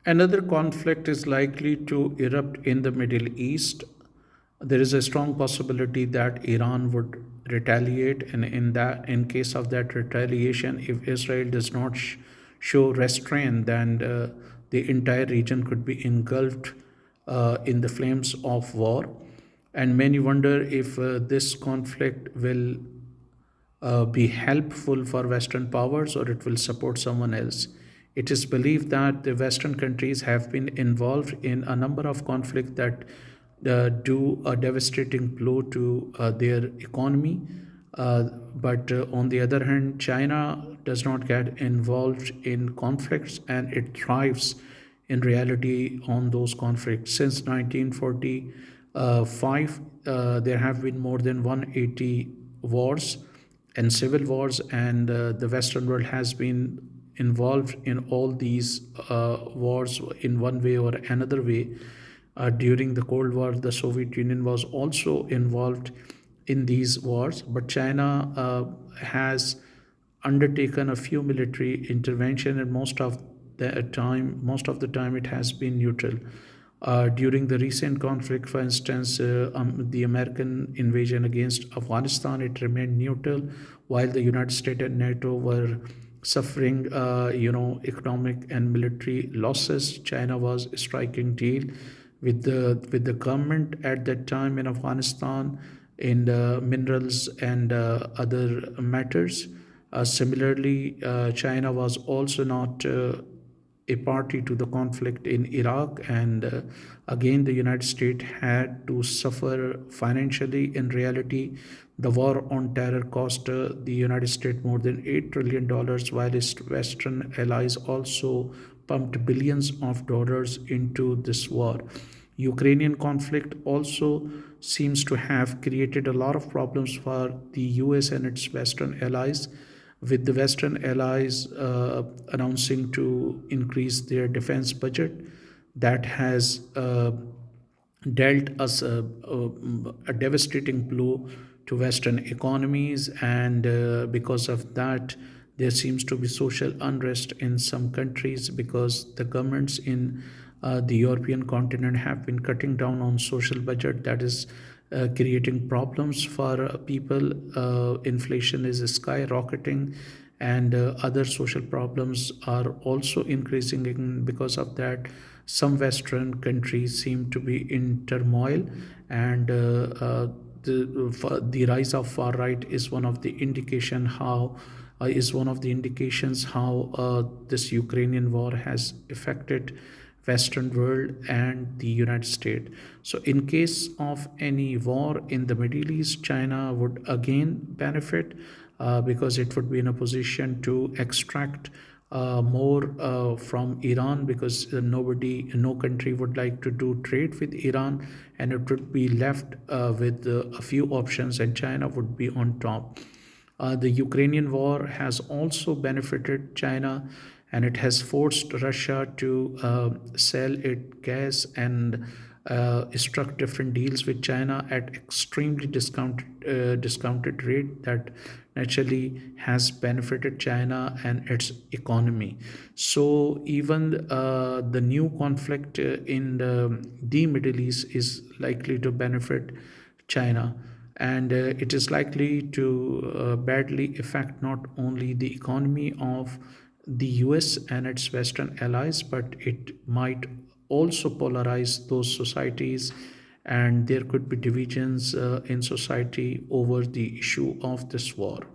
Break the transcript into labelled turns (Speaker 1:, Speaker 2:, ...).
Speaker 1: Another conflict is likely to erupt in the Middle East. There is a strong possibility that Iran would retaliate, and in case of that retaliation, if Israel does not show restraint, then the entire region could be engulfed in the flames of war. And many wonder if this conflict will be helpful for Western powers or it will support someone else. It is believed that the Western countries have been involved in a number of conflicts that do a devastating blow to their economy. But on the other hand, China does not get involved in conflicts and it thrives in reality on those conflicts. Since 1945, there have been more than 180 wars and civil wars, and the Western world has been involved in all these wars in one way or another way. During the Cold War, the Soviet Union was also involved in these wars, but China has undertaken a few military intervention, and most of the time, it has been neutral. During the recent conflict, for instance, the American invasion against Afghanistan, it remained neutral, while the United States and NATO were suffering, economic and military losses. China was striking deal with the government at that time in Afghanistan in minerals and other matters. Similarly, China was also not a party to the conflict in Iraq, and again, the United States had to suffer financially. In reality, the war on terror cost the United States more than $8 trillion, while its Western allies also pumped billions of dollars into this war. Ukrainian conflict also seems to have created a lot of problems for the US and its Western allies, with the Western allies announcing to increase their defense budget. That has dealt us a devastating blow to Western economies, and because of that, there seems to be social unrest in some countries because the governments in the European continent have been cutting down on social budget. That is creating problems for people. Inflation is skyrocketing, and other social problems are also increasing. Because of that, some Western countries seem to be in turmoil, and the rise of far right is one of the indications how this Ukrainian war has affected Western world and the United States. So, in case of any war in the Middle East, China would again benefit because it would be in a position to extract more from Iran, because no country would like to do trade with Iran, and it would be left with a few options, and China would be on top. The Ukrainian war has also benefited China, and it has forced Russia to sell its gas and struck different deals with China at extremely discounted rate that naturally has benefited China and its economy. So even the new conflict in the Middle East is likely to benefit China, and it is likely to badly affect not only the economy of the US and its Western allies, but it might also polarize those societies, and there could be divisions in society over the issue of this war.